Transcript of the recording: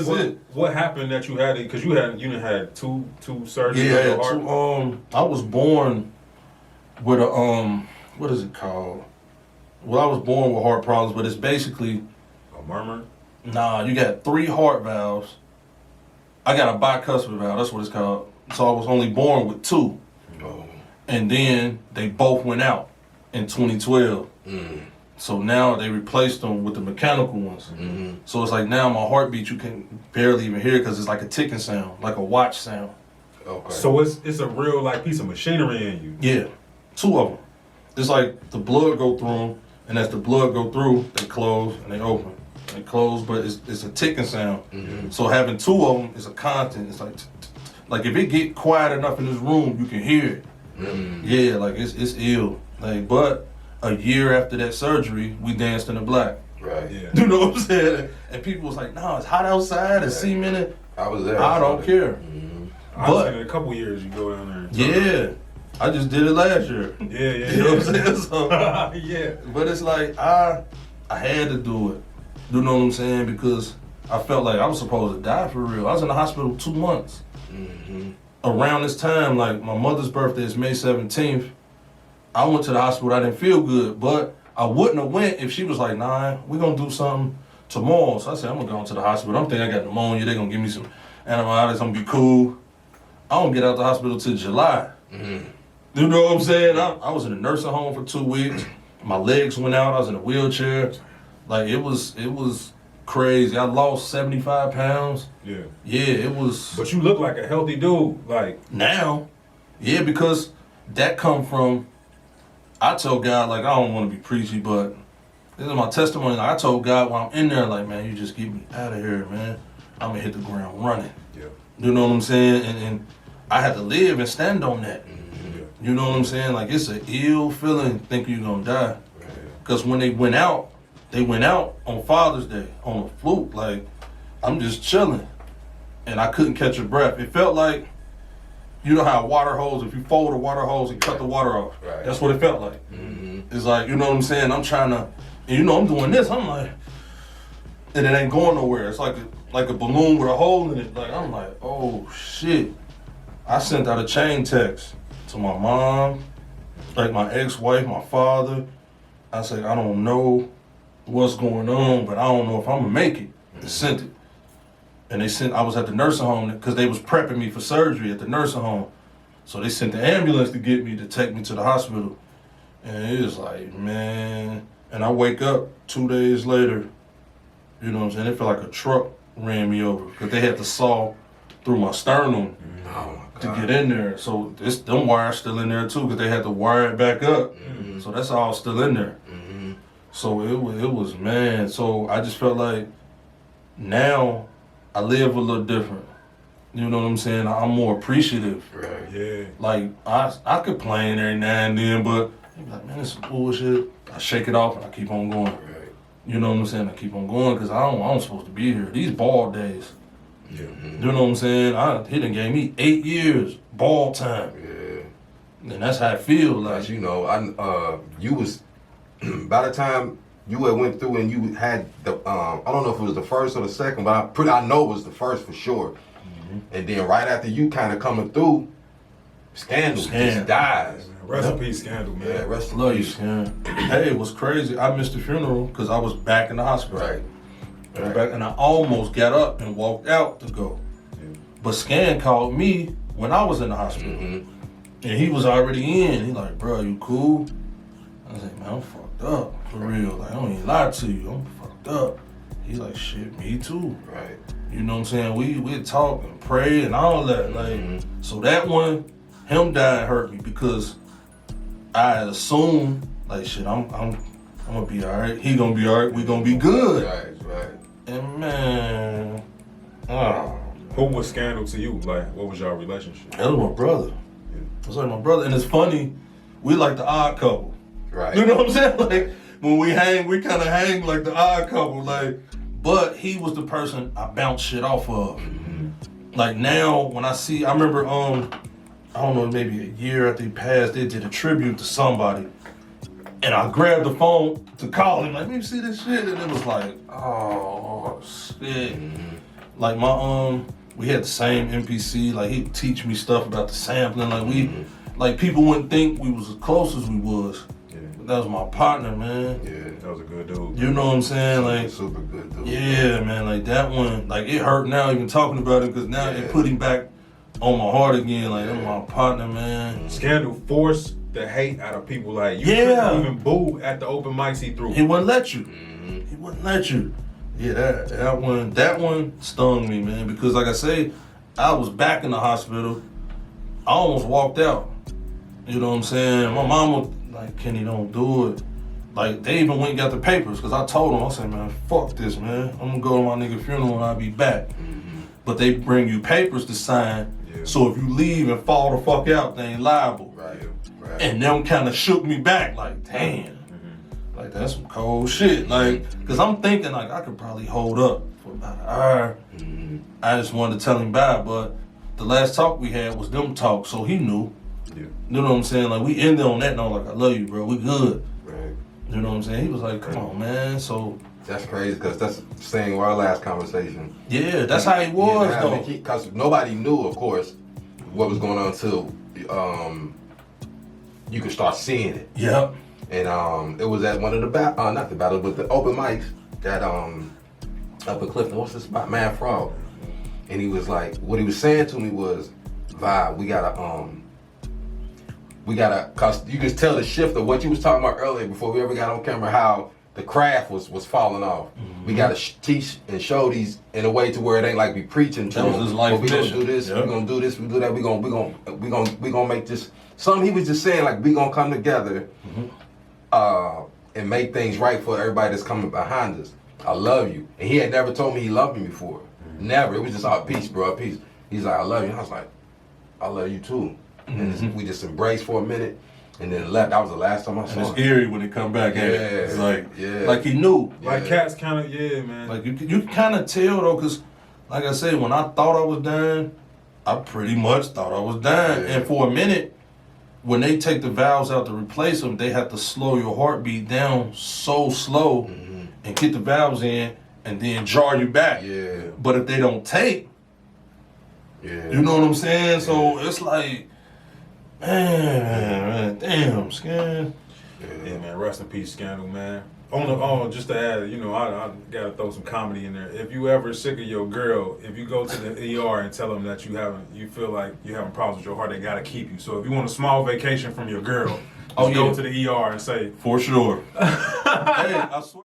was it. What happened that you had it? Because you didn't had two surgeries. Yeah, I was born with a what is it called? Well, I was born with heart problems, but it's basically a murmur. Nah, you got 3 heart valves. I got a bicuspid valve. That's what it's called. So I was only born with 2, and then they both went out in 2012. So now they replaced them with the mechanical ones. So it's like now my heartbeat you can barely even hear because it's like a ticking sound, like a watch sound. Okay. So it's a real like piece of machinery in you. Yeah, 2 of them. It's like the blood go through them, and as the blood go through, they close and they open. They close, but it's a ticking sound. So having 2 of them is a constant. It's like if it get quiet enough in this room, you can hear it. Yeah, like it's ill. Like, but a year after that surgery, we danced in the black. Right. Yeah. You know what I'm saying? And people was like, "No, it's hot outside. It's cemented." I was there. I don't care. But in a couple years, you go down there. Yeah. I just did it last year. Yeah. You know what I'm saying? So, yeah. But it's like I had to do it. You know what I'm saying? Because I felt like I was supposed to die for real. I was in the hospital 2 months. Around this time, like my mother's birthday is May 17th. I went to the hospital. I didn't feel good, but I wouldn't have went if she was like, "Nah, we're gonna do something tomorrow." So I said, "I'm gonna go into the hospital. I'm thinking I got pneumonia. They're gonna give me some antibiotics. I'm gonna be cool." I don't get out the hospital till July. You know what I'm saying? I was in a nursing home for 2 weeks. My legs went out. I was in a wheelchair. Like it was crazy. I lost 75 pounds. Yeah. Yeah, it was. But you look like a healthy dude. Like now, yeah, because that come from. I told God, like, I don't want to be preachy, but this is my testimony. Like, I told God while I'm in there, like, man, you just get me out of here, man. I'm going to hit the ground running. Yeah. You know what I'm saying? And I had to live and stand on that. You know what I'm saying? Like, it's an ill feeling thinking you're going to die. Because when they went out on Father's Day on a fluke. Like, I'm just chilling. And I couldn't catch a breath. It felt like, you know how a water hose, if you fold a water hose and cut the water off, that's what it felt like. It's like, you know what I'm saying? I'm trying to, and you know, I'm doing this. I'm like, and it ain't going nowhere. It's like a balloon with a hole in it. Like, I'm like, oh shit. I sent out a chain text to my mom, like my ex-wife, my father. I said, I don't know what's going on, but I don't know if I'm gonna make it. They sent it. And I was at the nursing home because they was prepping me for surgery at the nursing home. So they sent the ambulance to get me, to take me to the hospital. And it was like, man. And I wake up 2 days later, you know what I'm saying? It felt like a truck ran me over because they had to saw through my sternum to get in there. So them wires still in there too because they had to wire it back up. So that's all still in there. So it was, man. So I just felt like now I live a little different. You know what I'm saying? I'm more appreciative. Right. Yeah. Like, I complain every now and then, but I'm like, man, this is bullshit. I shake it off and I keep on going. Right. You know what I'm saying? I keep on going because I'm supposed to be here. These ball days. Yeah. You know what I'm saying? He done gave me 8 years ball time. Yeah. And that's how I feel. Like, you know, you was, by the time you had went through and you had the, I don't know if it was the first or the second, but I know it was the first for sure. And then right after you kind of coming through, Skandal just dies. Rest in peace, Skandal, man. Yeah, rest in love you, peace. Skan. Hey, it was crazy. I missed the funeral because I was back in the hospital. Right. And I almost got up and walked out to go. But Skan called me when I was in the hospital. And he was already in. He like, bro, you cool? I was like, man, I'm fucked up. For real. Like, I don't even lie to you. I'm fucked up. He's like, shit, me too. Right. You know what I'm saying? We'd talk and pray and all that. Like, so that one, him dying hurt me because I had assumed, like, shit, I'm gonna be all right. He gonna be all right. We gonna be good. Right. And man, who was Skandal to you? Like, what was your relationship? that was my brother. It was like my brother, and it's funny. We like the odd couple. Right. You know what I'm saying? Like when we hang, we kind of hang like the odd couple. Like, but he was the person I bounced shit off of. Like now, when I remember, I don't know, maybe a year after he passed, they did a tribute to somebody. And I grabbed the phone to call him, like, let me see this shit. And it was like, oh, shit. Like we had the same NPC. Like he'd teach me stuff about the sampling. Like like people wouldn't think we was as close as we was. Yeah. But that was my partner, man. Yeah. That was a good dude. You know what I'm saying? Like super good dude. yeah, man. Like that one, like it hurt now even talking about it because now it put him back on my heart again. Like that's my partner, man. Scandal forced the hate out of people. Like you Yeah. couldn't even boo at the open mics he threw. He wouldn't let you. He wouldn't let you. Yeah, that one stung me, man. Because like I say, I was back in the hospital. I almost walked out. You know what I'm saying? My mom was like, Kenny, don't do it. Like, they even went and got the papers, because I told them, I said, man, fuck this, man. I'm going to go to my nigga funeral and I'll be back. But they bring you papers to sign, so if you leave and fall the fuck out, they ain't liable. Right. And them kind of shook me back, like, damn. Like, that's some cold shit. Like, because I'm thinking, like, I could probably hold up for about an hour. I just wanted to tell him bye, but the last talk we had was them talk, so he knew. Yeah. You know what I'm saying? Like, we ended on that, and I was like, I love you, bro. We good. Right. You know what I'm saying? He was like, come on, man. So, That's crazy, because that's saying our last conversation. yeah, that's how he was, though. Because nobody knew, of course, what was going on until you could start seeing it. Yep. And it was at one of the not the battles, but the open mics that up at Clifton. What's this spot? Man Frog. And he was like, what he was saying to me was, Vibe, we gotta, cause you could tell the shift of what you was talking about earlier before we ever got on camera, how the craft was falling off. We gotta teach and show these in a way to where it ain't like we preaching to That was them. his life We gonna mission. do this, Yep. we gonna do this, we do that. We gonna make this. Something he was just saying, like, we gonna come together and make things right for everybody that's coming behind us. I love you. And he had never told me he loved me before. Never. It was just, peace, bro, peace. He's like, I love you. And I was like, I love you too. And we just embraced for a minute and then left. That was the last time I And saw it's him. eerie when he come back at it. It's like, Yeah. like he knew. Like cats kind of, man. Like you kind of tell though, cause like I said, when I thought I was dying, I pretty much thought I was dying. Yeah. And for a minute, when they take the valves out to replace them, they have to slow your heartbeat down so slow and get the valves in and then jar you back. Yeah. But if they don't take, Yeah. you know what I'm saying? So it's like, man, damn, Skan. Yeah, man. Rest in peace, Scandal, man. Just to add, I gotta throw some comedy in there. If you ever sick of your girl, if you go to the ER and tell them that you feel like you having problems with your heart, they gotta keep you. So if you want a small vacation from your girl, go to the ER and say, For sure. Hey, I swear.